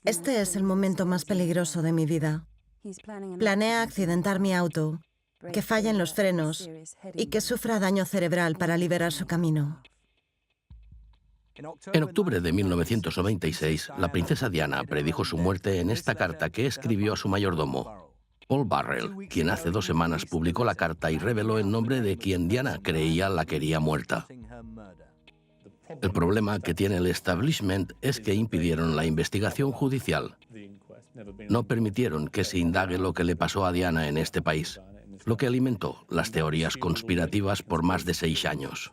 Este es el momento más peligroso de mi vida. Planea accidentar mi auto, que fallen los frenos y que sufra daño cerebral para liberar su camino. En octubre de 1996, la princesa Diana predijo su muerte en esta carta que escribió a su mayordomo, Paul Burrell, quien hace 2 semanas publicó la carta y reveló el nombre de quien Diana creía la quería muerta. El problema que tiene el establishment es que impidieron la investigación judicial. No permitieron que se indague lo que le pasó a Diana en este país, lo que alimentó las teorías conspirativas por más de 6 años.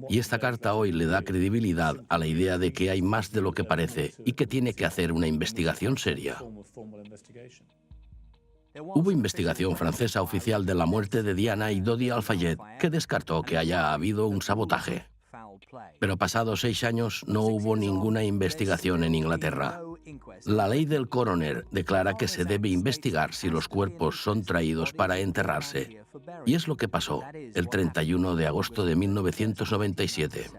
Y esta carta hoy le da credibilidad a la idea de que hay más de lo que parece y que tiene que hacer una investigación seria. Hubo investigación francesa oficial de la muerte de Diana y Dodi Al-Fayed, que descartó que haya habido un sabotaje. Pero pasados 6 años no hubo ninguna investigación en Inglaterra. La ley del coroner declara que se debe investigar si los cuerpos son traídos para enterrarse. Y es lo que pasó el 31 de agosto de 1997.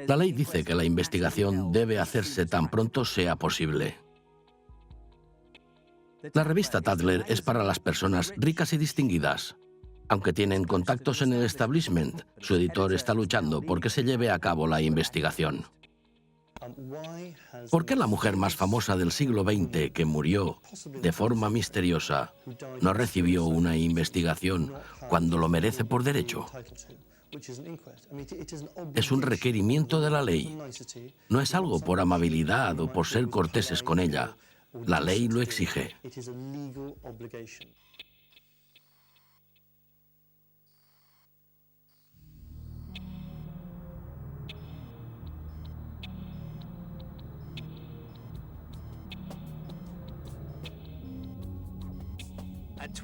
La ley dice que la investigación debe hacerse tan pronto sea posible. La revista Tatler es para las personas ricas y distinguidas. Aunque tienen contactos en el establishment, su editor está luchando por que se lleve a cabo la investigación. ¿Por qué la mujer más famosa del siglo XX, que murió de forma misteriosa, no recibió una investigación cuando lo merece por derecho? Es un requerimiento de la ley. No es algo por amabilidad o por ser corteses con ella. La ley lo exige.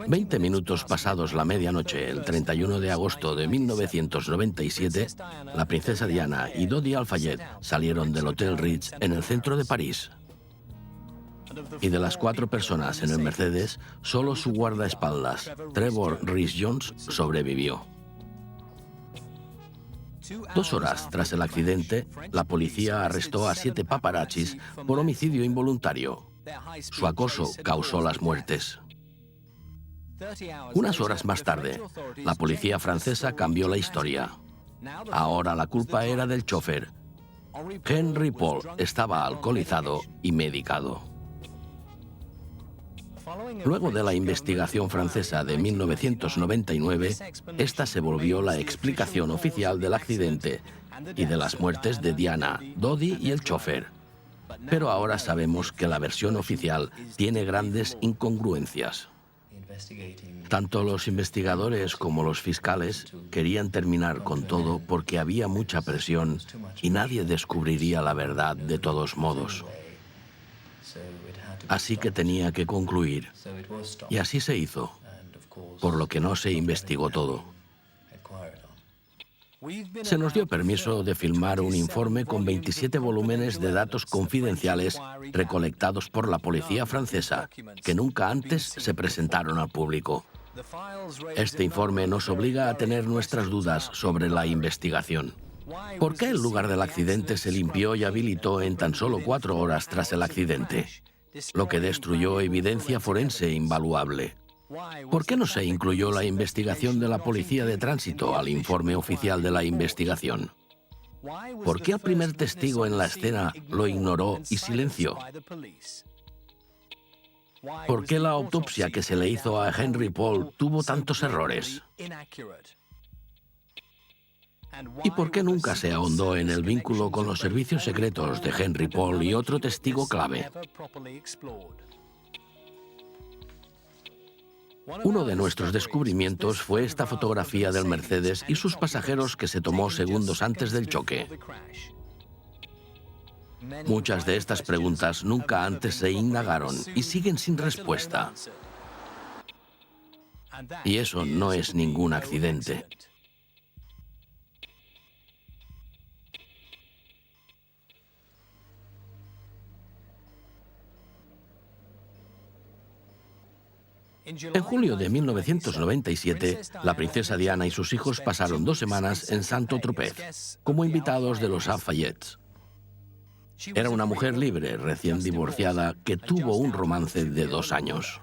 20 minutos pasados la medianoche, el 31 de agosto de 1997, la princesa Diana y Dodi Al-Fayed salieron del Hotel Ritz en el centro de París. Y de las 4 personas en el Mercedes, solo su guardaespaldas, Trevor Rhys-Jones, sobrevivió. 2 horas tras el accidente, la policía arrestó a 7 paparazzis por homicidio involuntario. Su acoso causó las muertes. Unas horas más tarde, la policía francesa cambió la historia. Ahora la culpa era del chofer. Henry Paul estaba alcoholizado y medicado. Luego de la investigación francesa de 1999, esta se volvió la explicación oficial del accidente y de las muertes de Diana, Dodi y el chofer. Pero ahora sabemos que la versión oficial tiene grandes incongruencias. Tanto los investigadores como los fiscales querían terminar con todo porque había mucha presión y nadie descubriría la verdad de todos modos. Así que tenía que concluir. Y así se hizo, por lo que no se investigó todo. Se nos dio permiso de filmar un informe con 27 volúmenes de datos confidenciales recolectados por la policía francesa, que nunca antes se presentaron al público. Este informe nos obliga a tener nuestras dudas sobre la investigación. ¿Por qué el lugar del accidente se limpió y habilitó en tan solo 4 horas tras el accidente? Lo que destruyó evidencia forense invaluable. ¿Por qué no se incluyó la investigación de la policía de tránsito al informe oficial de la investigación? ¿Por qué al primer testigo en la escena lo ignoró y silenció? ¿Por qué la autopsia que se le hizo a Henry Paul tuvo tantos errores? ¿Y por qué nunca se ahondó en el vínculo con los servicios secretos de Henry Paul y otro testigo clave? Uno de nuestros descubrimientos fue esta fotografía del Mercedes y sus pasajeros que se tomó segundos antes del choque. Muchas de estas preguntas nunca antes se indagaron y siguen sin respuesta. Y eso no es ningún accidente. En julio de 1997, la princesa Diana y sus hijos pasaron 2 semanas en Saint-Tropez como invitados de los Al-Fayeds. Era una mujer libre, recién divorciada, que tuvo un romance de 2 años.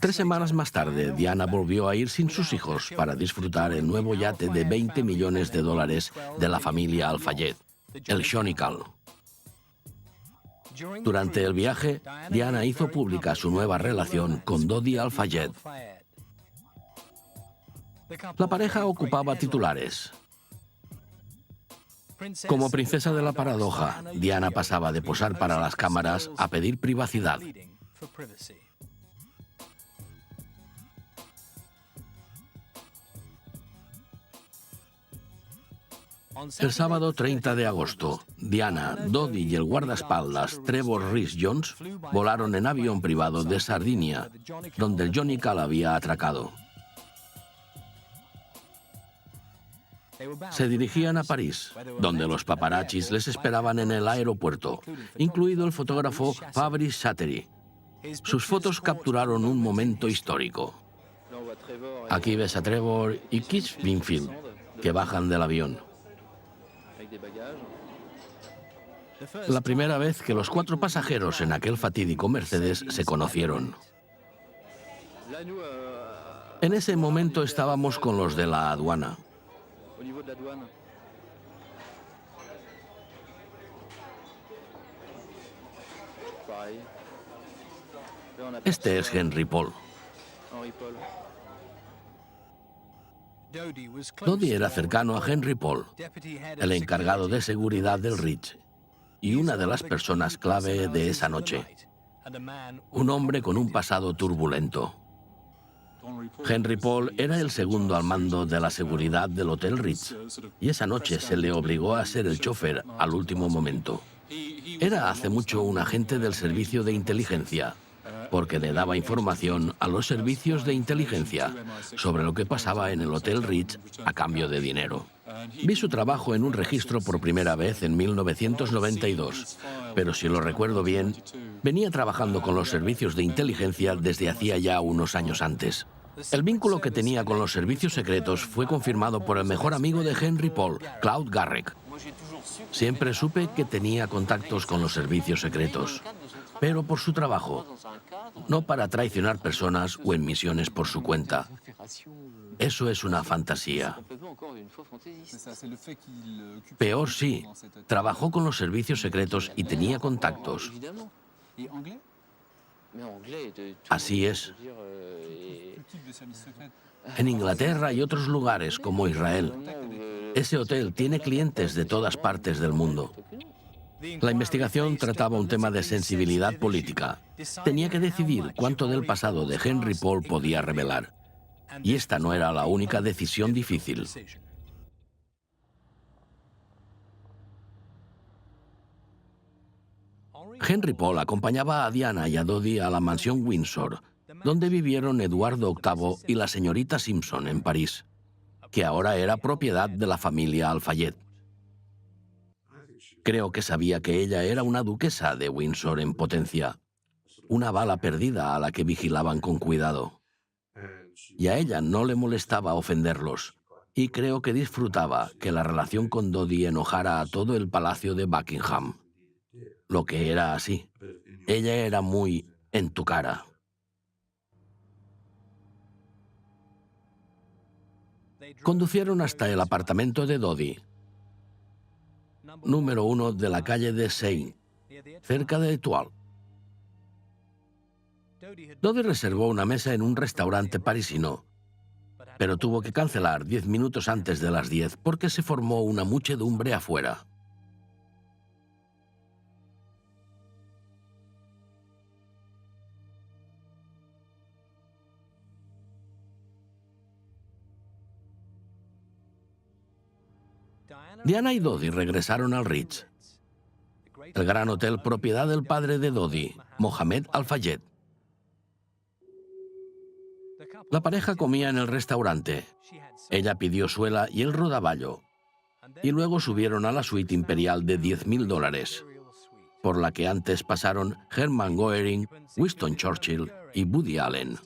Tres semanas más tarde, Diana volvió a ir sin sus hijos para disfrutar el nuevo yate de $20 millones de la familia Al-Fayed, el Chronicle. Durante el viaje, Diana hizo pública su nueva relación con Dodi Al-Fayed. La pareja ocupaba titulares. Como princesa de la paradoja, Diana pasaba de posar para las cámaras a pedir privacidad. El sábado 30 de agosto, Diana, Dodi y el guardaespaldas Trevor Rhys-Jones volaron en avión privado de Sardinia, donde el Chronicle había atracado. Se dirigían a París, donde los paparazzis les esperaban en el aeropuerto, incluido el fotógrafo Fabrice Chattery. Sus fotos capturaron un momento histórico. Aquí ves a Trevor y Keith Winfield, que bajan del avión. La primera vez que los 4 pasajeros en aquel fatídico Mercedes se conocieron. En ese momento estábamos con los de la aduana. Este es Henry Paul. Dodi era cercano a Henry Paul, el encargado de seguridad del Ritz, y una de las personas clave de esa noche. Un hombre con un pasado turbulento. Henry Paul era el segundo al mando de la seguridad del Hotel Ritz, y esa noche se le obligó a ser el chofer al último momento. Era hace mucho un agente del servicio de inteligencia, porque le daba información a los servicios de inteligencia sobre lo que pasaba en el Hotel Ritz a cambio de dinero. Vi su trabajo en un registro por primera vez en 1992, pero si lo recuerdo bien, venía trabajando con los servicios de inteligencia desde hacía ya unos años antes. El vínculo que tenía con los servicios secretos fue confirmado por el mejor amigo de Henry Paul, Claude Garrec. Siempre supe que tenía contactos con los servicios secretos, pero por su trabajo, no para traicionar personas o en misiones por su cuenta. Eso es una fantasía. Peor sí, trabajó con los servicios secretos y tenía contactos. Así es. En Inglaterra y otros lugares como Israel. Ese hotel tiene clientes de todas partes del mundo. La investigación trataba un tema de sensibilidad política. Tenía que decidir cuánto del pasado de Henry Paul podía revelar. Y esta no era la única decisión difícil. Henry Paul acompañaba a Diana y a Dodi a la mansión Windsor, donde vivieron Eduardo VIII y la señorita Simpson en París, que ahora era propiedad de la familia Al-Fayed. Creo que sabía que ella era una duquesa de Windsor en potencia, una bala perdida a la que vigilaban con cuidado. Y a ella no le molestaba ofenderlos, y creo que disfrutaba que la relación con Dodi enojara a todo el palacio de Buckingham. Lo que era así. Ella era muy en tu cara. Conducieron hasta el apartamento de Dodi, número 1 de la calle de Seine, cerca de Étoile. Dodi reservó una mesa en un restaurante parisino, pero tuvo que cancelar 10 minutos antes de las 10 porque se formó una muchedumbre afuera. Diana y Dodi regresaron al Ritz, el gran hotel propiedad del padre de Dodi, Mohamed Al-Fayed. La pareja comía en el restaurante. Ella pidió suela y él rodaballo. Y luego subieron a la suite imperial de $10.000, por la que antes pasaron Hermann Göring, Winston Churchill y Woody Allen.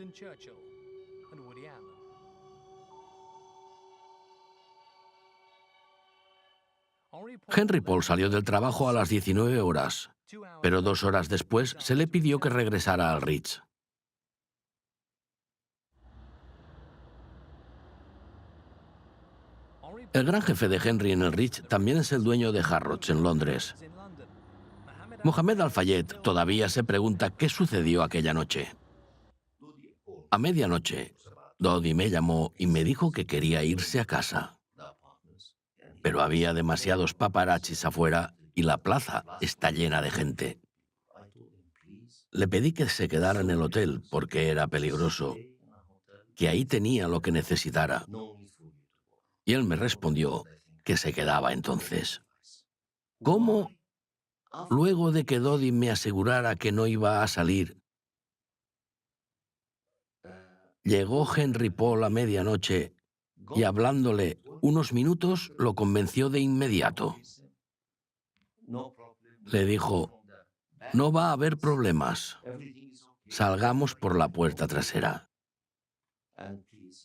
Henry Paul salió del trabajo a las 19 horas, pero 2 horas después se le pidió que regresara al Ritz. El gran jefe de Henry en el Ritz también es el dueño de Harrods en Londres. Mohamed Al-Fayed todavía se pregunta qué sucedió aquella noche. A medianoche, Dodi me llamó y me dijo que quería irse a casa. Pero había demasiados paparazzis afuera y la plaza está llena de gente. Le pedí que se quedara en el hotel porque era peligroso, que ahí tenía lo que necesitara. Y él me respondió que se quedaba entonces. ¿Cómo? Luego de que Dodi me asegurara que no iba a salir, llegó Henry Paul a medianoche y hablándole unos minutos lo convenció de inmediato. Le dijo, no va a haber problemas. Salgamos por la puerta trasera.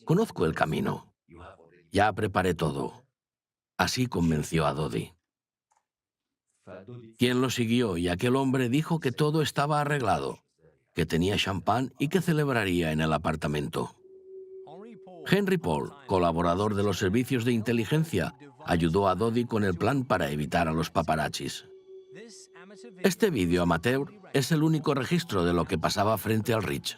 Conozco el camino. Ya preparé todo. Así convenció a Dodi. Quien lo siguió y aquel hombre dijo que todo estaba arreglado, que tenía champán y que celebraría en el apartamento. Henry Paul, colaborador de los servicios de inteligencia, ayudó a Dodi con el plan para evitar a los paparazzis. Este vídeo amateur es el único registro de lo que pasaba frente al Ritz.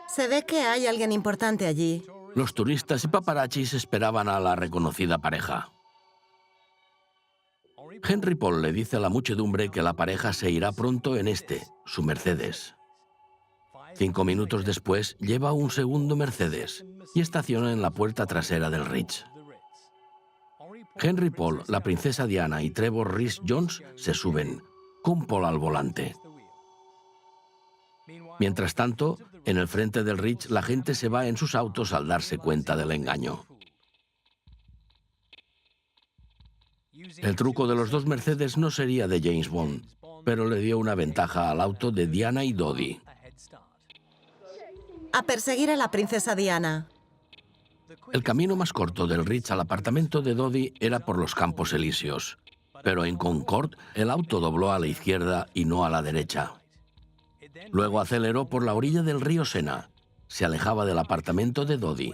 Se ve que hay alguien importante allí. Los turistas y paparazzis esperaban a la reconocida pareja. Henry Paul le dice a la muchedumbre que la pareja se irá pronto en su Mercedes. 5 minutos después, lleva un segundo Mercedes y estaciona en la puerta trasera del Ritz. Henry Paul, la princesa Diana y Trevor Rhys-Jones se suben, con Paul al volante. Mientras tanto, en el frente del Ritz, la gente se va en sus autos al darse cuenta del engaño. El truco de los 2 Mercedes no sería de James Bond, pero le dio una ventaja al auto de Diana y Dodi. A perseguir a la princesa Diana. El camino más corto del Ritz al apartamento de Dodi era por los Campos Elíseos, pero en Concord el auto dobló a la izquierda y no a la derecha. Luego aceleró por la orilla del río Sena. Se alejaba del apartamento de Dodi,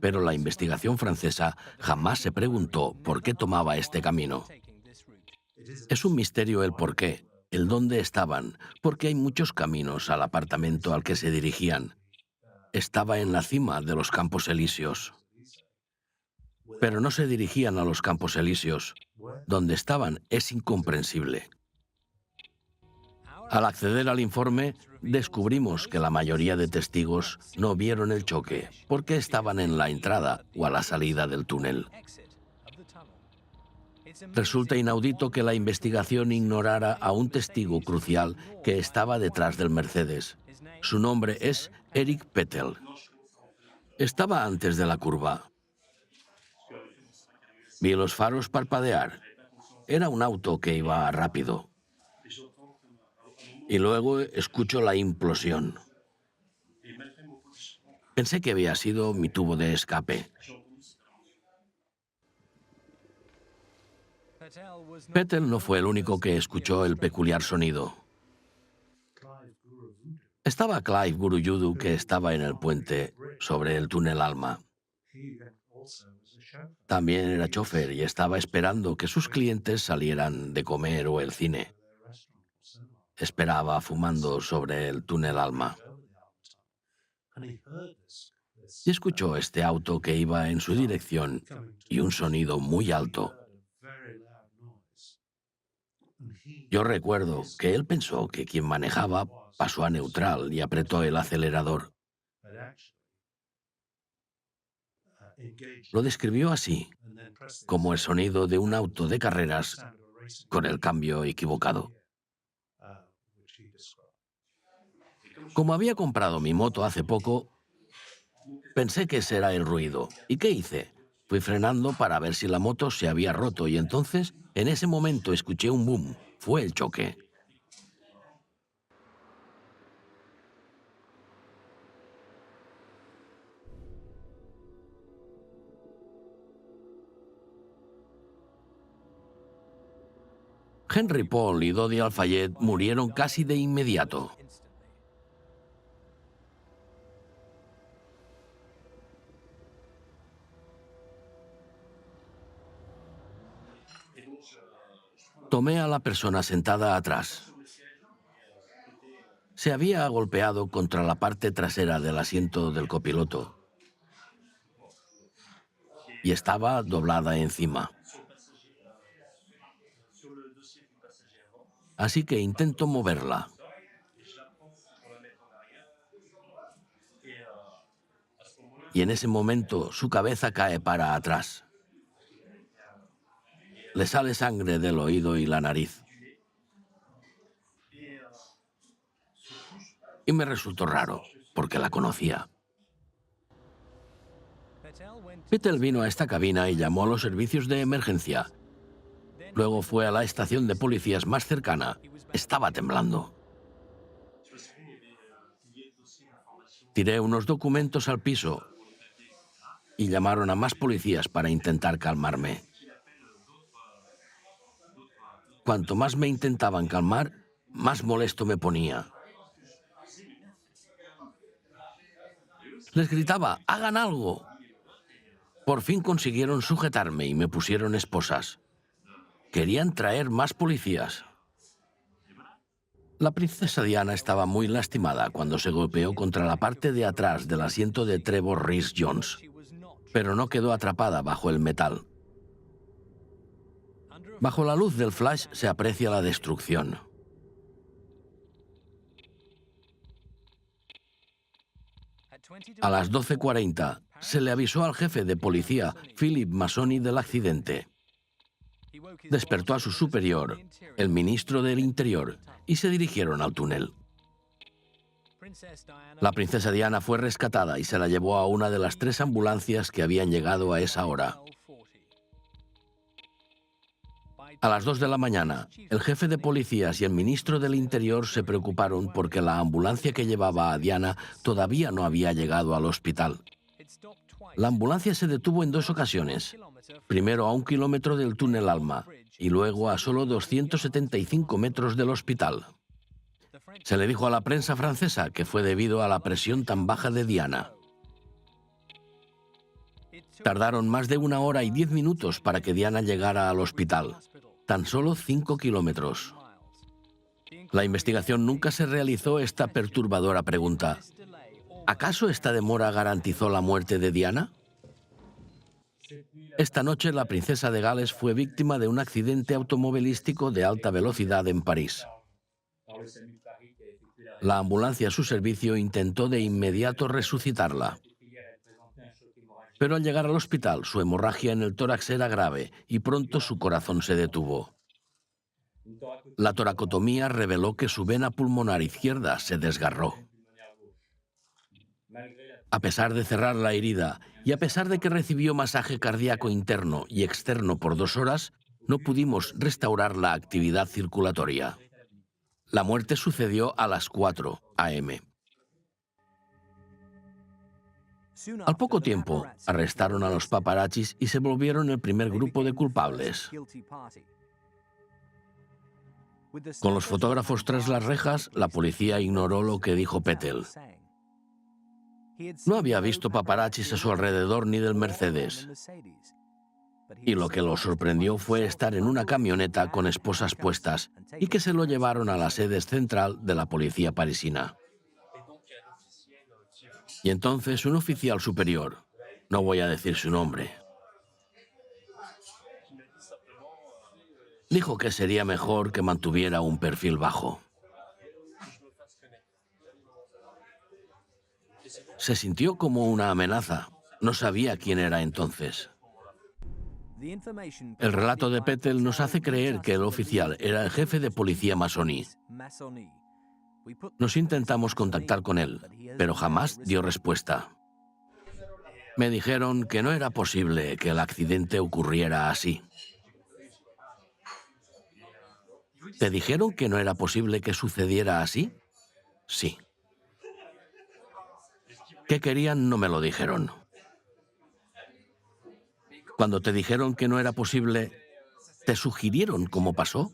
pero la investigación francesa jamás se preguntó por qué tomaba este camino. Es un misterio el por qué, el dónde estaban, porque hay muchos caminos al apartamento al que se dirigían. Estaba en la cima de los Campos Elíseos. Pero no se dirigían a los Campos Elíseos. Donde estaban es incomprensible. Al acceder al informe, descubrimos que la mayoría de testigos no vieron el choque porque estaban en la entrada o a la salida del túnel. Resulta inaudito que la investigación ignorara a un testigo crucial que estaba detrás del Mercedes. Su nombre es Eric Pettel. Estaba antes de la curva. Vi los faros parpadear. Era un auto que iba rápido. Y luego escucho la implosión. Pensé que había sido mi tubo de escape. Pettel no fue el único que escuchó el peculiar sonido. Estaba Clive Gurujudu, que estaba en el puente sobre el túnel Alma. También era chofer y estaba esperando que sus clientes salieran de comer o el cine. Esperaba fumando sobre el túnel Alma. Y escuchó este auto que iba en su dirección y un sonido muy alto. Yo recuerdo que él pensó que quien manejaba pasó a neutral y apretó el acelerador. Lo describió así, como el sonido de un auto de carreras con el cambio equivocado. Como había comprado mi moto hace poco, pensé que ese era el ruido. ¿Y qué hice? Fui frenando para ver si la moto se había roto y entonces, en ese momento, escuché un boom. Fue el choque. Henry Paul y Dodi Al-Fayed murieron casi de inmediato. Tomé a la persona sentada atrás. Se había golpeado contra la parte trasera del asiento del copiloto y estaba doblada encima. Así que intento moverla. Y en ese momento su cabeza cae para atrás. Le sale sangre del oído y la nariz. Y me resultó raro, porque la conocía. Patel vino a esta cabina y llamó a los servicios de emergencia. Luego fue a la estación de policías más cercana. Estaba temblando. Tiré unos documentos al piso y llamaron a más policías para intentar calmarme. Cuanto más me intentaban calmar, más molesto me ponía. Les gritaba, ¡hagan algo! Por fin consiguieron sujetarme y me pusieron esposas. Querían traer más policías. La princesa Diana estaba muy lastimada cuando se golpeó contra la parte de atrás del asiento de Trevor Rhys-Jones, pero no quedó atrapada bajo el metal. Bajo la luz del flash se aprecia la destrucción. A las 12:40 se le avisó al jefe de policía, Philip Massoni, del accidente. Despertó a su superior, el ministro del Interior, y se dirigieron al túnel. La princesa Diana fue rescatada y se la llevó a una de las 3 ambulancias que habían llegado a esa hora. A las 2 de la mañana, el jefe de policías y el ministro del Interior se preocuparon porque la ambulancia que llevaba a Diana todavía no había llegado al hospital. La ambulancia se detuvo en 2 ocasiones, primero a 1 kilómetro del túnel Alma y luego a solo 275 metros del hospital. Se le dijo a la prensa francesa que fue debido a la presión tan baja de Diana. Tardaron más de 1 hora y 10 minutos para que Diana llegara al hospital. Tan solo 5 kilómetros. La investigación nunca se realizó esta perturbadora pregunta. ¿Acaso esta demora garantizó la muerte de Diana? Esta noche la princesa de Gales fue víctima de un accidente automovilístico de alta velocidad en París. La ambulancia a su servicio intentó de inmediato resucitarla. Pero al llegar al hospital, su hemorragia en el tórax era grave y pronto su corazón se detuvo. La toracotomía reveló que su vena pulmonar izquierda se desgarró. A pesar de cerrar la herida y a pesar de que recibió masaje cardíaco interno y externo por 2 horas, no pudimos restaurar la actividad circulatoria. La muerte sucedió a las 4 a.m. Al poco tiempo, arrestaron a los paparazzis y se volvieron el primer grupo de culpables. Con los fotógrafos tras las rejas, la policía ignoró lo que dijo Patel. No había visto paparazzis a su alrededor ni del Mercedes. Y lo que lo sorprendió fue estar en una camioneta con esposas puestas y que se lo llevaron a la sede central de la policía parisina. Y entonces un oficial superior, no voy a decir su nombre, dijo que sería mejor que mantuviera un perfil bajo. Se sintió como una amenaza. No sabía quién era entonces. El relato de Patel nos hace creer que el oficial era el jefe de policía Massoni. Nos intentamos contactar con él, pero jamás dio respuesta. Me dijeron que no era posible que el accidente ocurriera así. ¿Te dijeron que no era posible que sucediera así? Sí. ¿Qué querían? No me lo dijeron. Cuando te dijeron que no era posible, ¿te sugirieron cómo pasó?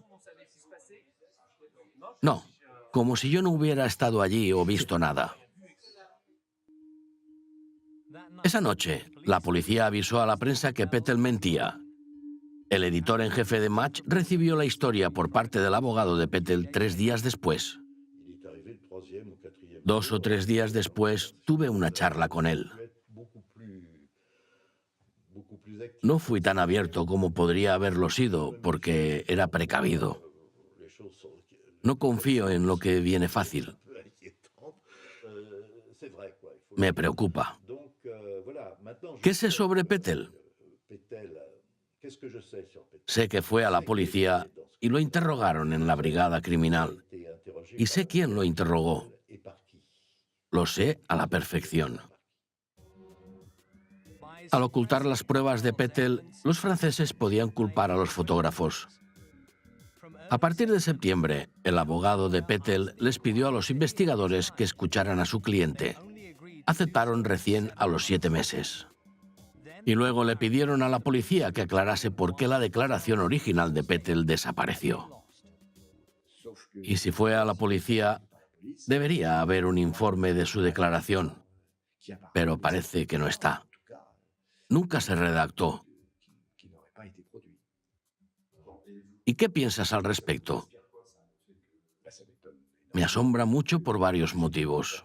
No, como si yo no hubiera estado allí o visto nada. Esa noche, la policía avisó a la prensa que Pettel mentía. El editor en jefe de Match recibió la historia por parte del abogado de Pettel 3 días después. 2 o 3 días después, tuve una charla con él. No fui tan abierto como podría haberlo sido, porque era precavido. No confío en lo que viene fácil. Me preocupa. ¿Qué sé sobre Pettel? Sé que fue a la policía y lo interrogaron en la brigada criminal. Y sé quién lo interrogó. Lo sé a la perfección. Al ocultar las pruebas de Pettel, los franceses podían culpar a los fotógrafos. A partir de septiembre, el abogado de Pettel les pidió a los investigadores que escucharan a su cliente. Aceptaron recién a los 7 meses. Y luego le pidieron a la policía que aclarase por qué la declaración original de Pettel desapareció. Y si fue a la policía, debería haber un informe de su declaración, pero parece que no está. Nunca se redactó. ¿Y qué piensas al respecto? Me asombra mucho por varios motivos.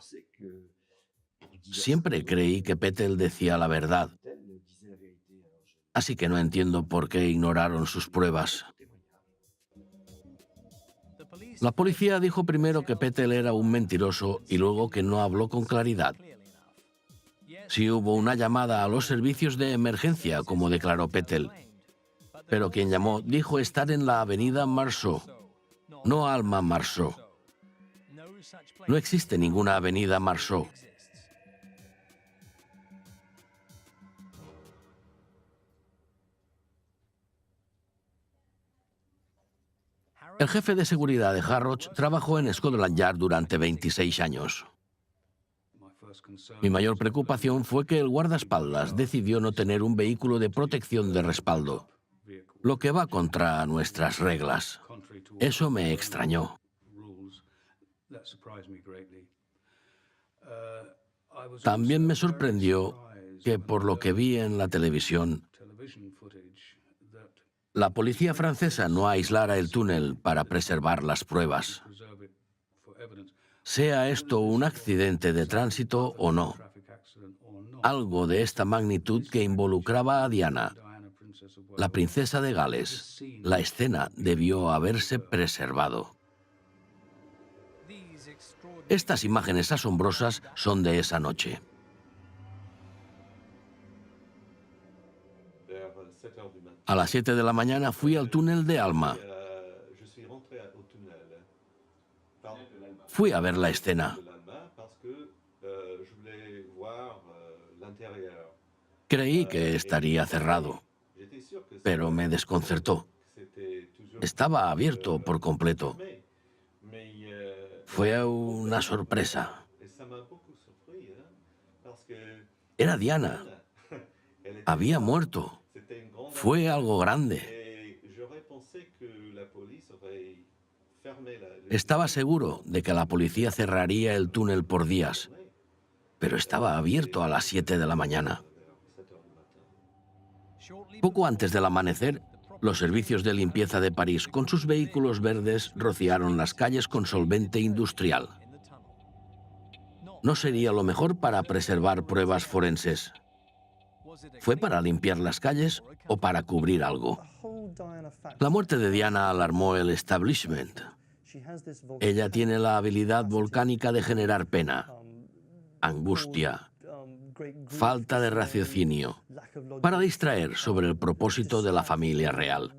Siempre creí que Pettel decía la verdad, así que no entiendo por qué ignoraron sus pruebas. La policía dijo primero que Pettel era un mentiroso y luego que no habló con claridad. Sí hubo una llamada a los servicios de emergencia, como declaró Pettel, pero quien llamó dijo estar en la avenida Marceau, no Alma Marceau. No existe ninguna avenida Marceau. El jefe de seguridad de Harrods trabajó en Scotland Yard durante 26 años. Mi mayor preocupación fue que el guardaespaldas decidió no tener un vehículo de protección de respaldo, lo que va contra nuestras reglas. Eso me extrañó. También me sorprendió que, por lo que vi en la televisión, la policía francesa no aislara el túnel para preservar las pruebas. Sea esto un accidente de tránsito o no, algo de esta magnitud que involucraba a Diana, la princesa de Gales, la escena debió haberse preservado. Estas imágenes asombrosas son de esa noche. A las 7 de la mañana fui al túnel de Alma. Fui a ver la escena. Creí que estaría cerrado, pero me desconcertó. Estaba abierto por completo. Fue una sorpresa. Era Diana. Había muerto. Fue algo grande. Estaba seguro de que la policía cerraría el túnel por días, pero estaba abierto a las 7 de la mañana. Poco antes del amanecer, los servicios de limpieza de París, con sus vehículos verdes, rociaron las calles con solvente industrial. No sería lo mejor para preservar pruebas forenses. ¿Fue para limpiar las calles o para cubrir algo? La muerte de Diana alarmó el establishment. Ella tiene la habilidad volcánica de generar pena, angustia, falta de raciocinio, para distraer sobre el propósito de la familia real.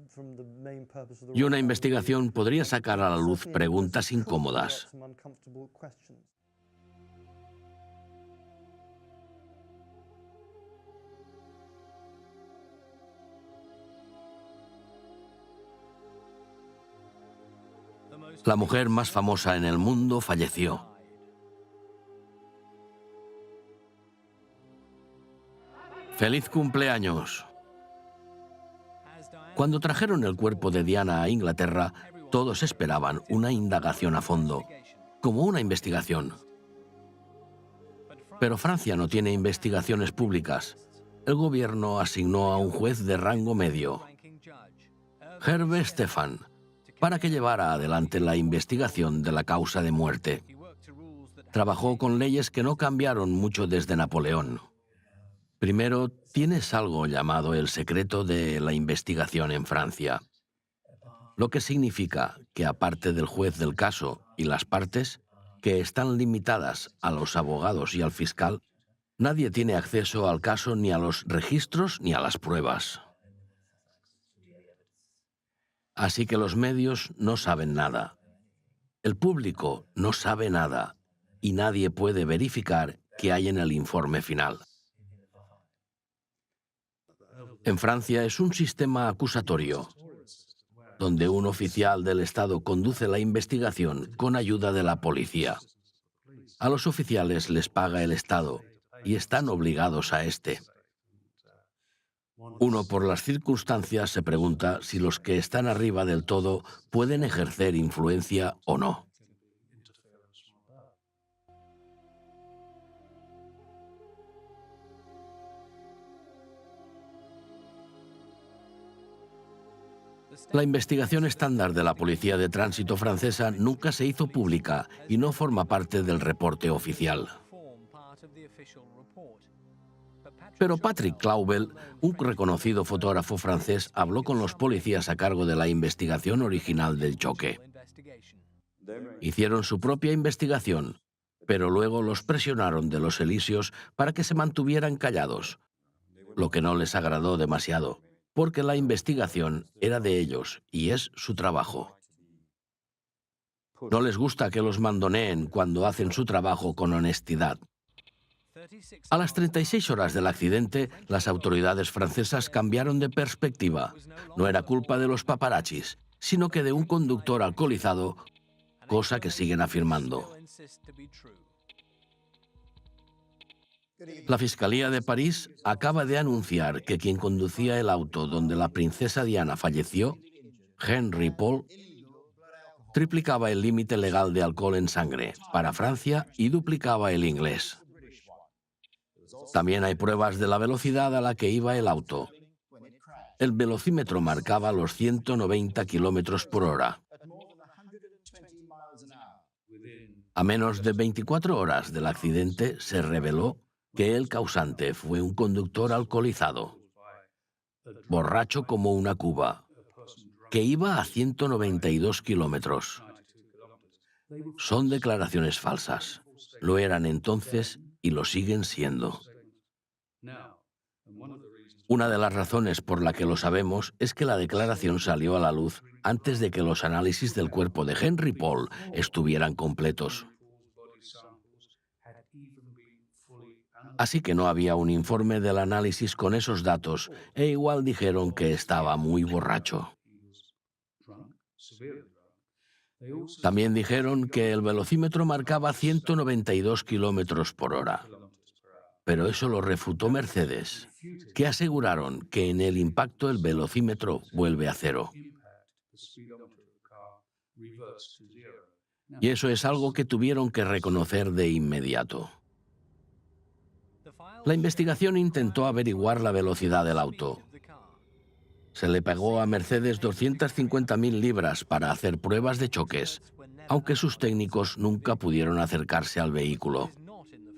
Y una investigación podría sacar a la luz preguntas incómodas. La mujer más famosa en el mundo falleció. ¡Feliz cumpleaños! Cuando trajeron el cuerpo de Diana a Inglaterra, Todos esperaban una indagación a fondo, como una investigación. Pero Francia no tiene investigaciones públicas. El gobierno asignó a un juez de rango medio, Hervé Stephan, para que llevara adelante la investigación de la causa de muerte. Trabajó con leyes que no cambiaron mucho desde Napoleón. Primero, tienes algo llamado el secreto de la investigación en Francia, lo que significa que aparte del juez del caso y las partes, que están limitadas a los abogados y al fiscal, nadie tiene acceso al caso ni a los registros ni a las pruebas. Así que los medios no saben nada. El público no sabe nada y nadie puede verificar qué hay en el informe final. En Francia es un sistema acusatorio, donde un oficial del Estado conduce la investigación con ayuda de la policía. A los oficiales les paga el Estado y están obligados a este. Uno, por las circunstancias, se pregunta si los que están arriba del todo pueden ejercer influencia o no. La investigación estándar de la Policía de Tránsito francesa nunca se hizo pública y no forma parte del reporte oficial. Pero Patrick Claubel, un reconocido fotógrafo francés, habló con los policías a cargo de la investigación original del choque. Hicieron su propia investigación, pero luego los presionaron de los Elíseos para que se mantuvieran callados, lo que no les agradó demasiado, porque la investigación era de ellos y es su trabajo. No les gusta que los mandoneen cuando hacen su trabajo con honestidad. A las 36 horas del accidente, las autoridades francesas cambiaron de perspectiva. No era culpa de los paparazzis, sino que de un conductor alcoholizado, cosa que siguen afirmando. La Fiscalía de París acaba de anunciar que quien conducía el auto donde la princesa Diana falleció, Henry Paul, triplicaba el límite legal de alcohol en sangre para Francia y duplicaba el inglés. También hay pruebas de la velocidad a la que iba el auto. El velocímetro marcaba los 190 kilómetros por hora. A menos de 24 horas del accidente se reveló que el causante fue un conductor alcoholizado, borracho como una cuba, que iba a 192 kilómetros. Son declaraciones falsas. Lo eran entonces y lo siguen siendo. Una de las razones por la que lo sabemos es que la declaración salió a la luz antes de que los análisis del cuerpo de Henry Paul estuvieran completos. Así que no había un informe del análisis con esos datos, e igual dijeron que estaba muy borracho. También dijeron que el velocímetro marcaba 192 kilómetros por hora. Pero eso lo refutó Mercedes, que aseguraron que en el impacto el velocímetro vuelve a cero. Y eso es algo que tuvieron que reconocer de inmediato. La investigación intentó averiguar la velocidad del auto. Se le pagó a Mercedes 250.000 libras para hacer pruebas de choques, aunque sus técnicos nunca pudieron acercarse al vehículo.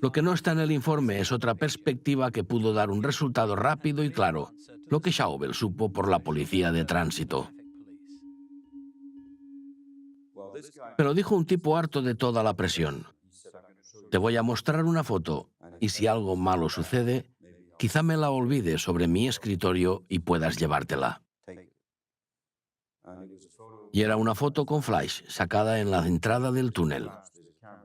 Lo que no está en el informe es otra perspectiva que pudo dar un resultado rápido y claro, lo que Chauvin supo por la Policía de Tránsito. Pero dijo un tipo harto de toda la presión: te voy a mostrar una foto, y si algo malo sucede, quizá me la olvide sobre mi escritorio y puedas llevártela. Y era una foto con flash sacada en la entrada del túnel,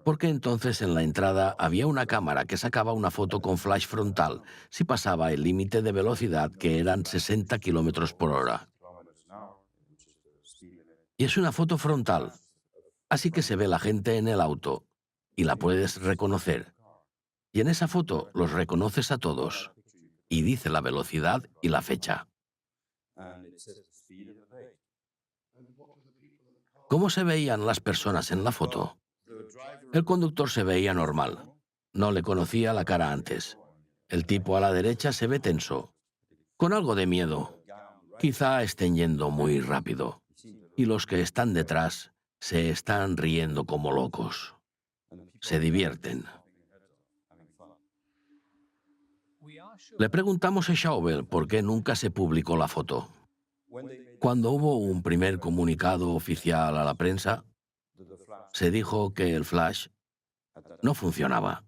porque entonces en la entrada había una cámara que sacaba una foto con flash frontal si pasaba el límite de velocidad, que eran 60 kilómetros por hora. Y es una foto frontal, así que se ve la gente en el auto y la puedes reconocer. Y en esa foto los reconoces a todos y dice la velocidad y la fecha. ¿Cómo se veían las personas en la foto? El conductor se veía normal. No le conocía la cara antes. El tipo a la derecha se ve tenso, con algo de miedo. Quizá estén yendo muy rápido. Y los que están detrás se están riendo como locos. Se divierten. Le preguntamos a Schauble por qué nunca se publicó la foto. Cuando hubo un primer comunicado oficial a la prensa, se dijo que el flash no funcionaba.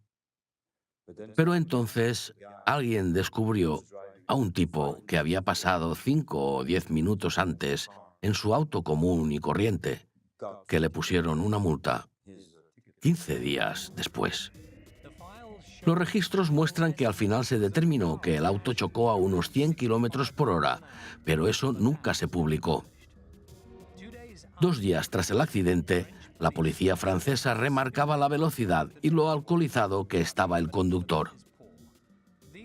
Pero entonces alguien descubrió a un tipo que había pasado 5 o 10 minutos antes en su auto común y corriente, que le pusieron una multa 15 días después. Los registros muestran que al final se determinó que el auto chocó a unos 100 kilómetros por hora, pero eso nunca se publicó. 2 días tras el accidente, la policía francesa remarcaba la velocidad y lo alcoholizado que estaba el conductor.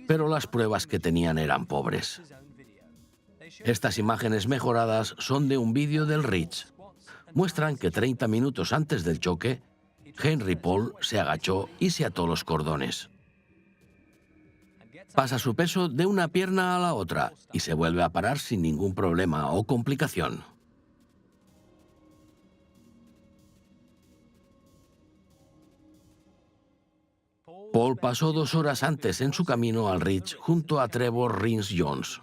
Pero las pruebas que tenían eran pobres. Estas imágenes mejoradas son de un vídeo del Ritz. Muestran que 30 minutos antes del choque, Henry Paul se agachó y se ató los cordones. Pasa su peso de una pierna a la otra y se vuelve a parar sin ningún problema o complicación. Paul pasó 2 horas antes en su camino al Ritz junto a Trevor Rhys-Jones.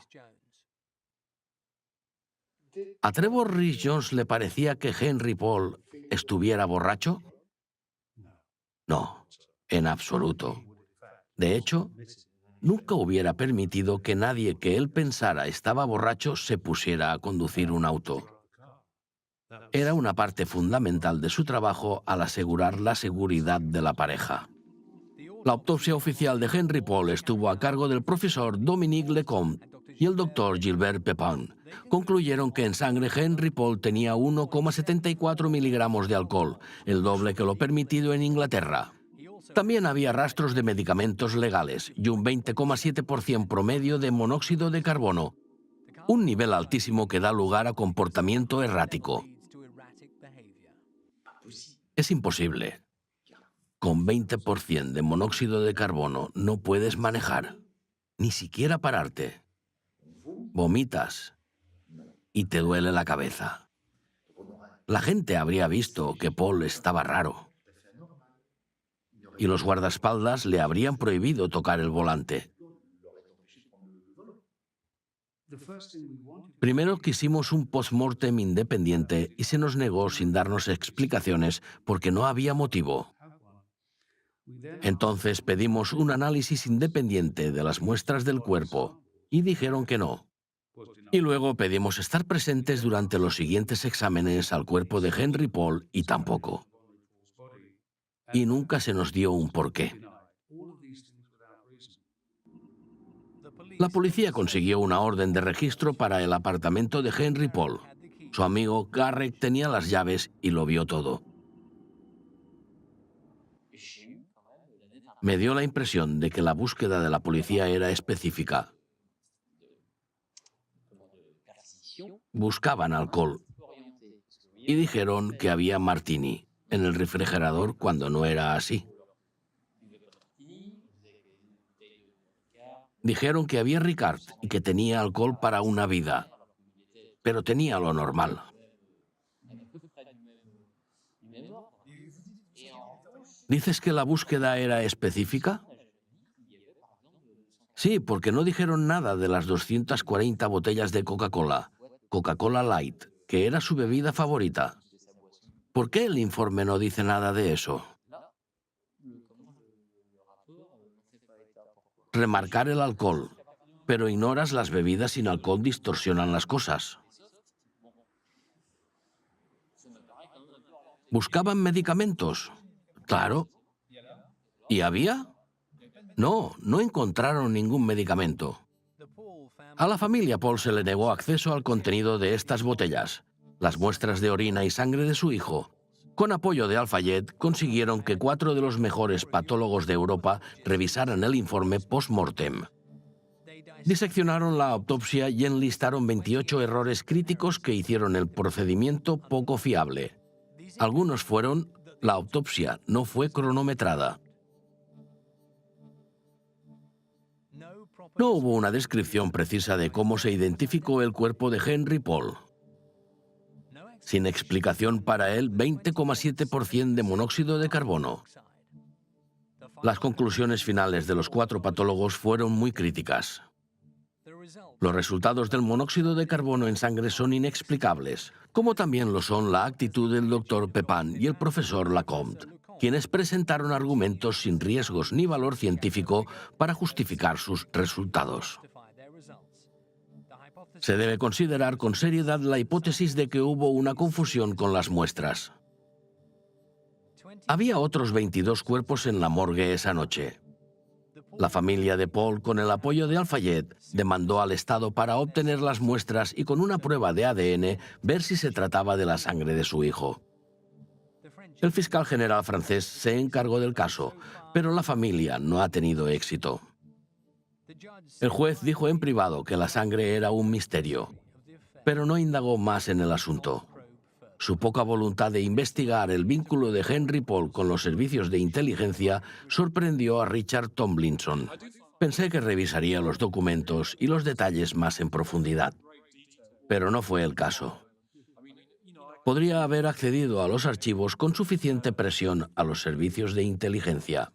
¿A Trevor Rhys-Jones le parecía que Henry Paul estuviera borracho? No, en absoluto. De hecho, nunca hubiera permitido que nadie que él pensara estaba borracho se pusiera a conducir un auto. Era una parte fundamental de su trabajo al asegurar la seguridad de la pareja. La autopsia oficial de Henry Paul estuvo a cargo del profesor Dominique Lecomte y el doctor Gilbert Pepin. Concluyeron que en sangre Henry Paul tenía 1,74 miligramos de alcohol, el doble que lo permitido en Inglaterra. También había rastros de medicamentos legales y un 20,7% promedio de monóxido de carbono, un nivel altísimo que da lugar a comportamiento errático. Es imposible. Con 20% de monóxido de carbono no puedes manejar, ni siquiera pararte. Vomitas y te duele la cabeza. La gente habría visto que Paul estaba raro. Y los guardaespaldas le habrían prohibido tocar el volante. Primero quisimos un post-mortem independiente y se nos negó sin darnos explicaciones porque no había motivo. Entonces pedimos un análisis independiente de las muestras del cuerpo y dijeron que no. Y luego pedimos estar presentes durante los siguientes exámenes al cuerpo de Henry Paul y tampoco. Y nunca se nos dio un porqué. La policía consiguió una orden de registro para el apartamento de Henry Paul. Su amigo Garrett tenía las llaves y lo vio todo. Me dio la impresión de que la búsqueda de la policía era específica. Buscaban alcohol y dijeron que había martini en el refrigerador cuando no era así. Dijeron que había Ricard y que tenía alcohol para una vida, pero tenía lo normal. ¿Dices que la búsqueda era específica? Sí, porque no dijeron nada de las 240 botellas de Coca-Cola, Coca-Cola Light, que era su bebida favorita. ¿Por qué el informe no dice nada de eso? Remarcar el alcohol, pero ignoras las bebidas sin alcohol distorsionan las cosas. ¿Buscaban medicamentos? Claro. ¿Y había? No, no encontraron ningún medicamento. A la familia Paul se le negó acceso al contenido de estas botellas, las muestras de orina y sangre de su hijo. Con apoyo de Al-Fayed, consiguieron que 4 de los mejores patólogos de Europa revisaran el informe post-mortem. Diseccionaron la autopsia y enlistaron 28 errores críticos que hicieron el procedimiento poco fiable. Algunos fueron: la autopsia no fue cronometrada. No hubo una descripción precisa de cómo se identificó el cuerpo de Henry Paul. Sin explicación para él, 20,7% de monóxido de carbono. Las conclusiones finales de los 4 patólogos fueron muy críticas. Los resultados del monóxido de carbono en sangre son inexplicables, como también lo son la actitud del Dr. Pepin y el profesor Lacombe, quienes presentaron argumentos sin riesgos ni valor científico para justificar sus resultados. Se debe considerar con seriedad la hipótesis de que hubo una confusión con las muestras. Había otros 22 cuerpos en la morgue esa noche. La familia de Paul, con el apoyo de Al-Fayed, demandó al Estado para obtener las muestras y con una prueba de ADN ver si se trataba de la sangre de su hijo. El fiscal general francés se encargó del caso, pero la familia no ha tenido éxito. El juez dijo en privado que la sangre era un misterio, pero no indagó más en el asunto. Su poca voluntad de investigar el vínculo de Henry Paul con los servicios de inteligencia sorprendió a Richard Tomlinson. Pensé que revisaría los documentos y los detalles más en profundidad, pero no fue el caso. Podría haber accedido a los archivos con suficiente presión a los servicios de inteligencia.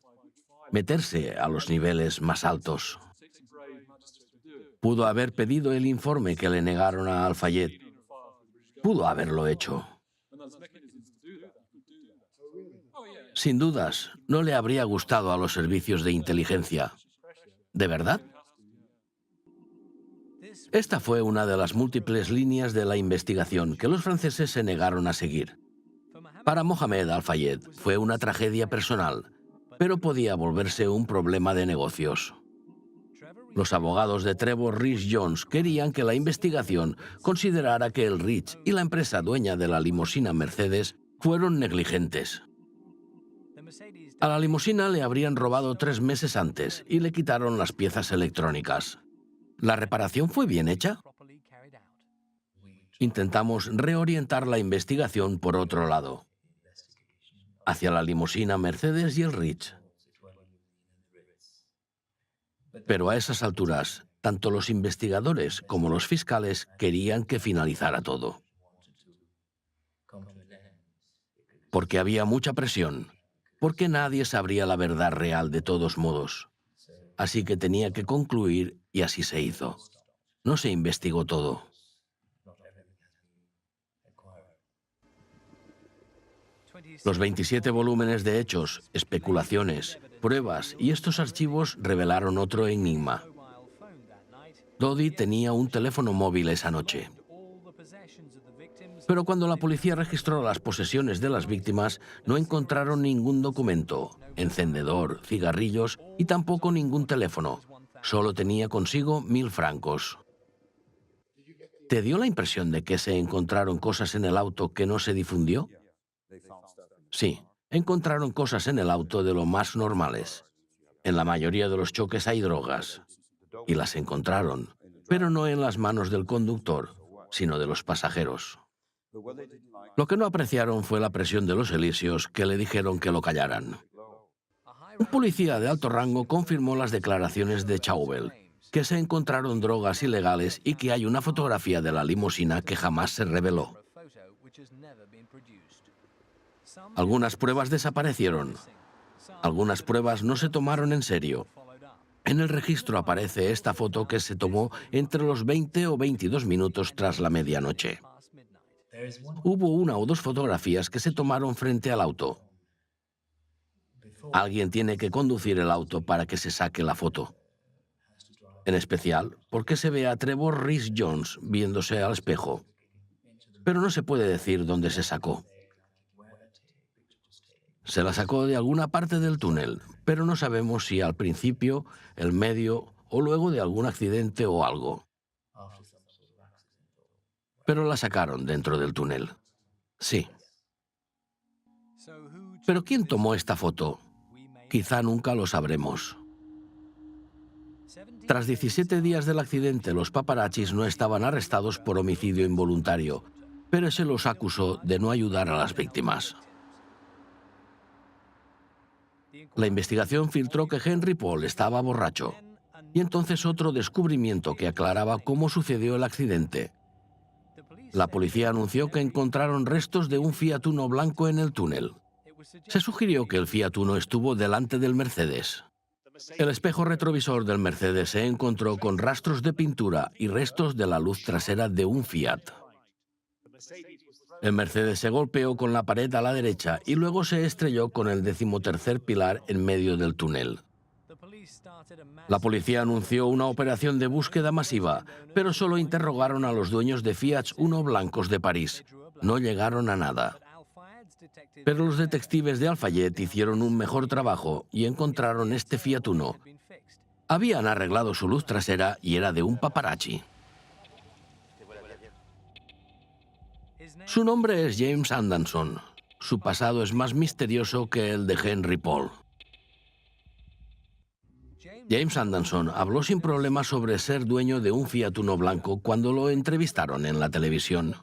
Meterse a los niveles más altos. Pudo haber pedido el informe que le negaron a Al-Fayed. Pudo haberlo hecho. Sin dudas, no le habría gustado a los servicios de inteligencia. ¿De verdad? Esta fue una de las múltiples líneas de la investigación que los franceses se negaron a seguir. Para Mohamed Al-Fayed fue una tragedia personal, pero podía volverse un problema de negocios. Los abogados de Trevor Rhys-Jones querían que la investigación considerara que el Ritz y la empresa dueña de la limusina Mercedes fueron negligentes. A la limusina le habrían robado 3 meses antes y le quitaron las piezas electrónicas. ¿La reparación fue bien hecha? Intentamos reorientar la investigación por otro lado, hacia la limusina Mercedes y el Ritz. Pero a esas alturas, tanto los investigadores como los fiscales querían que finalizara todo. Porque había mucha presión, porque nadie sabría la verdad real de todos modos. Así que tenía que concluir y así se hizo. No se investigó todo. Los 27 volúmenes de hechos, especulaciones, pruebas y estos archivos revelaron otro enigma. Dodi tenía un teléfono móvil esa noche. Pero cuando la policía registró las posesiones de las víctimas, no encontraron ningún documento, encendedor, cigarrillos y tampoco ningún teléfono. Solo tenía consigo 1.000 francos. ¿Te dio la impresión de que se encontraron cosas en el auto que no se difundió? Sí, encontraron cosas en el auto de lo más normales. En la mayoría de los choques hay drogas. Y las encontraron, pero no en las manos del conductor, sino de los pasajeros. Lo que no apreciaron fue la presión de los elíseos que le dijeron que lo callaran. Un policía de alto rango confirmó las declaraciones de Chauvel, que se encontraron drogas ilegales y que hay una fotografía de la limusina que jamás se reveló. Algunas pruebas desaparecieron. Algunas pruebas no se tomaron en serio. En el registro aparece esta foto que se tomó entre los 20 o 22 minutos tras la medianoche. Hubo 1 o 2 fotografías que se tomaron frente al auto. Alguien tiene que conducir el auto para que se saque la foto. En especial porque se ve a Trevor Rhys-Jones viéndose al espejo. Pero no se puede decir dónde se sacó. Se la sacó de alguna parte del túnel, pero no sabemos si al principio, el medio o luego de algún accidente o algo. Pero la sacaron dentro del túnel. Sí. ¿Pero quién tomó esta foto? Quizá nunca lo sabremos. Tras 17 días del accidente, los paparazzis no estaban arrestados por homicidio involuntario, pero se los acusó de no ayudar a las víctimas. La investigación filtró que Henry Paul estaba borracho. Y entonces otro descubrimiento que aclaraba cómo sucedió el accidente. La policía anunció que encontraron restos de un Fiat Uno blanco en el túnel. Se sugirió que el Fiat Uno estuvo delante del Mercedes. El espejo retrovisor del Mercedes se encontró con rastros de pintura y restos de la luz trasera de un Fiat. El Mercedes se golpeó con la pared a la derecha y luego se estrelló con el 13º pilar en medio del túnel. La policía anunció una operación de búsqueda masiva, pero solo interrogaron a los dueños de Fiat Uno blancos de París. No llegaron a nada. Pero los detectives de Al-Fayed hicieron un mejor trabajo y encontraron este Fiat Uno. Habían arreglado su luz trasera y era de un paparazzi. Su nombre es James Anderson. Su pasado es más misterioso que el de Henry Paul. James Anderson habló sin problemas sobre ser dueño de un Fiat Uno blanco cuando lo entrevistaron en la televisión.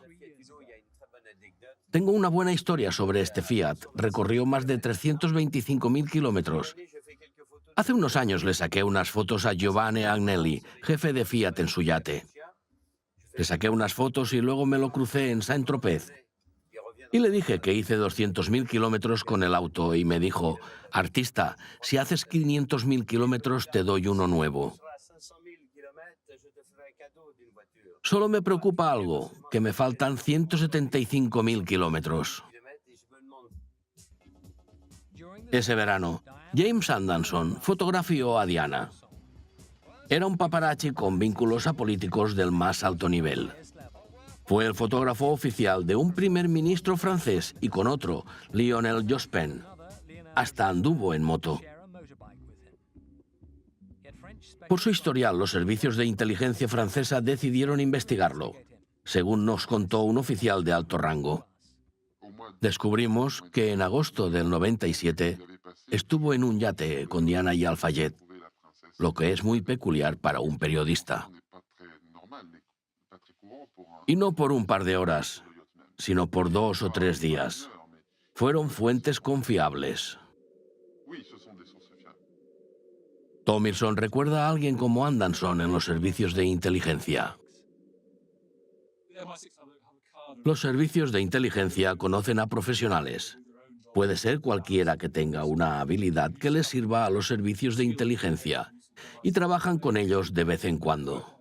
Tengo una buena historia sobre este Fiat. Recorrió más de 325.000 kilómetros. Hace unos años le saqué unas fotos a Giovanni Agnelli, jefe de Fiat en su yate. Le saqué unas fotos y luego me lo crucé en Saint-Tropez. Y le dije que hice 200.000 kilómetros con el auto y me dijo: artista, si haces 500.000 kilómetros te doy uno nuevo. Solo me preocupa algo, que me faltan 175.000 kilómetros. Ese verano, James Anderson fotografió a Diana. Era un paparazzi con vínculos a políticos del más alto nivel. Fue el fotógrafo oficial de un primer ministro francés y con otro, Lionel Jospin. Hasta anduvo en moto. Por su historial, los servicios de inteligencia francesa decidieron investigarlo, según nos contó un oficial de alto rango. Descubrimos que en agosto del 97 estuvo en un yate con Diana y Al-Fayed, lo que es muy peculiar para un periodista. Y no por un par de horas, sino por 2 o 3 días. Fueron fuentes confiables. Thomirson recuerda a alguien como Anderson en los servicios de inteligencia. Los servicios de inteligencia conocen a profesionales. Puede ser cualquiera que tenga una habilidad que les sirva a los servicios de inteligencia y trabajan con ellos de vez en cuando.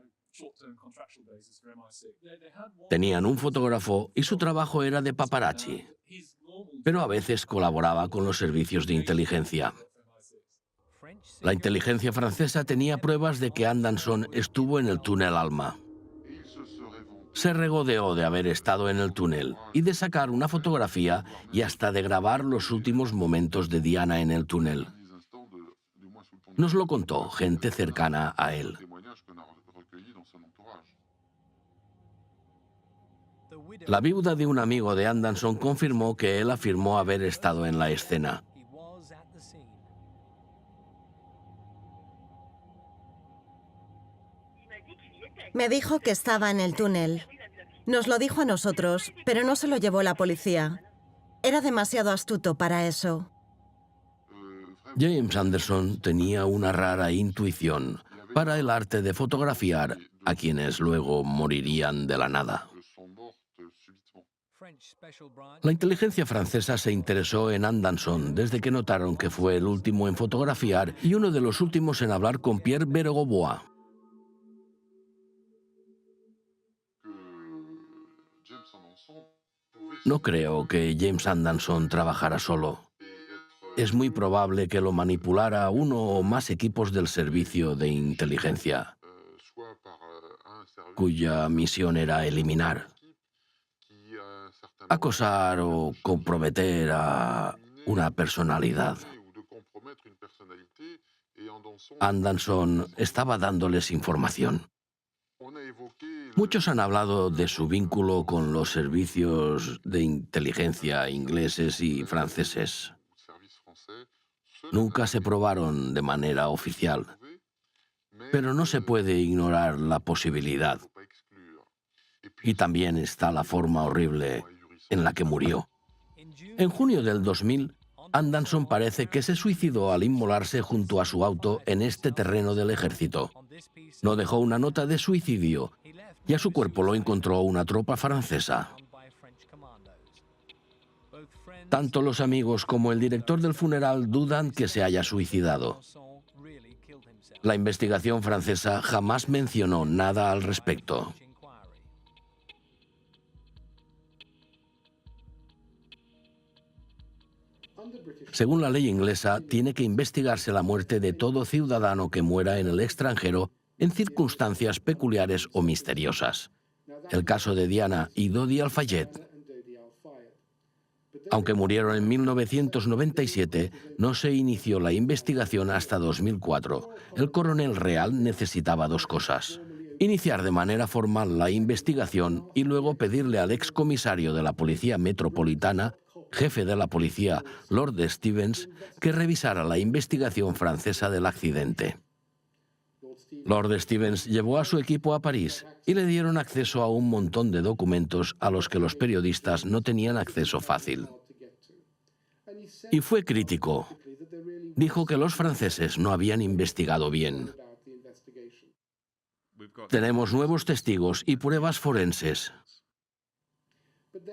Tenían un fotógrafo y su trabajo era de paparazzi, pero a veces colaboraba con los servicios de inteligencia. La inteligencia francesa tenía pruebas de que Anderson estuvo en el túnel Alma. Se regodeó de haber estado en el túnel y de sacar una fotografía y hasta de grabar los últimos momentos de Diana en el túnel. Nos lo contó gente cercana a él. La viuda de un amigo de Anderson confirmó que él afirmó haber estado en la escena. Me dijo que estaba en el túnel. Nos lo dijo a nosotros, pero no se lo llevó la policía. Era demasiado astuto para eso. James Anderson tenía una rara intuición para el arte de fotografiar a quienes luego morirían de la nada. La inteligencia francesa se interesó en Anderson desde que notaron que fue el último en fotografiar y uno de los últimos en hablar con Pierre Beregovoy. No creo que James Anderson trabajara solo. Es muy probable que lo manipulara uno o más equipos del servicio de inteligencia, cuya misión era eliminar, acosar o comprometer a una personalidad. Anderson estaba dándoles información. Muchos han hablado de su vínculo con los servicios de inteligencia ingleses y franceses. Nunca se probaron de manera oficial, pero no se puede ignorar la posibilidad. Y también está la forma horrible en la que murió. En junio del 2000, Anderson parece que se suicidó al inmolarse junto a su auto en este terreno del ejército. No dejó una nota de suicidio y a su cuerpo lo encontró una tropa francesa. Tanto los amigos como el director del funeral dudan que se haya suicidado. La investigación francesa jamás mencionó nada al respecto. Según la ley inglesa, tiene que investigarse la muerte de todo ciudadano que muera en el extranjero en circunstancias peculiares o misteriosas. El caso de Diana y Dodi Al-Fayed. Aunque murieron en 1997, no se inició la investigación hasta 2004. El coronel real necesitaba dos cosas: iniciar de manera formal la investigación y luego pedirle al excomisario de la Policía Metropolitana, jefe de la policía, Lord Stevens, que revisara la investigación francesa del accidente. Lord Stevens llevó a su equipo a París y le dieron acceso a un montón de documentos a los que los periodistas no tenían acceso fácil. Y fue crítico. Dijo que los franceses no habían investigado bien. Tenemos nuevos testigos y pruebas forenses.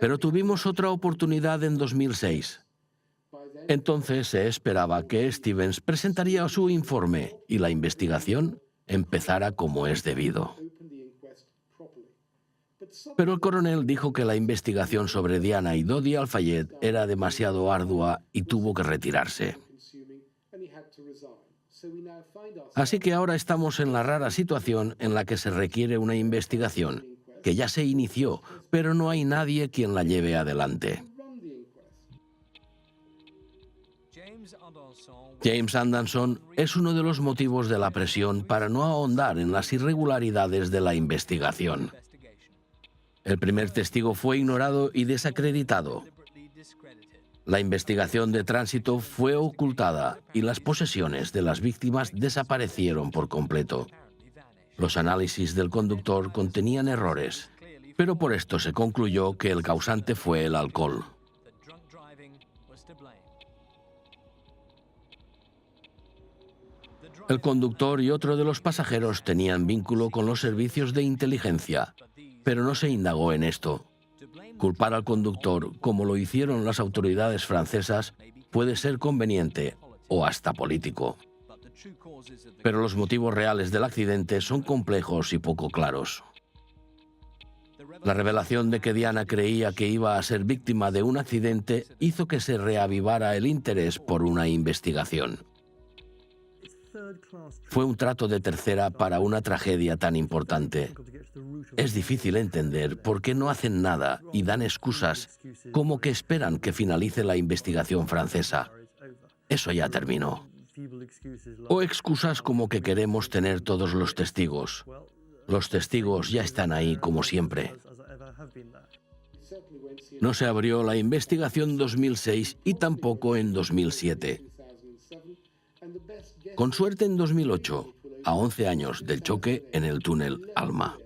Pero tuvimos otra oportunidad en 2006. Entonces se esperaba que Stevens presentaría su informe y la investigación empezara como es debido. Pero el coronel dijo que la investigación sobre Diana y Dodi Al-Fayed era demasiado ardua y tuvo que retirarse. Así que ahora estamos en la rara situación en la que se requiere una investigación, que ya se inició, pero no hay nadie quien la lleve adelante. James Anderson es uno de los motivos de la presión para no ahondar en las irregularidades de la investigación. El primer testigo fue ignorado y desacreditado. La investigación de tránsito fue ocultada y las posesiones de las víctimas desaparecieron por completo. Los análisis del conductor contenían errores, pero por esto se concluyó que el causante fue el alcohol. El conductor y otro de los pasajeros tenían vínculo con los servicios de inteligencia, pero no se indagó en esto. Culpar al conductor, como lo hicieron las autoridades francesas, puede ser conveniente o hasta político. Pero los motivos reales del accidente son complejos y poco claros. La revelación de que Diana creía que iba a ser víctima de un accidente hizo que se reavivara el interés por una investigación. Fue un trato de tercera para una tragedia tan importante. Es difícil entender por qué no hacen nada y dan excusas como que esperan que finalice la investigación francesa. Eso ya terminó. O excusas como que queremos tener todos los testigos. Los testigos ya están ahí como siempre. No se abrió la investigación en 2006 y tampoco en 2007. Con suerte en 2008, a 11 años del choque en el túnel Alma.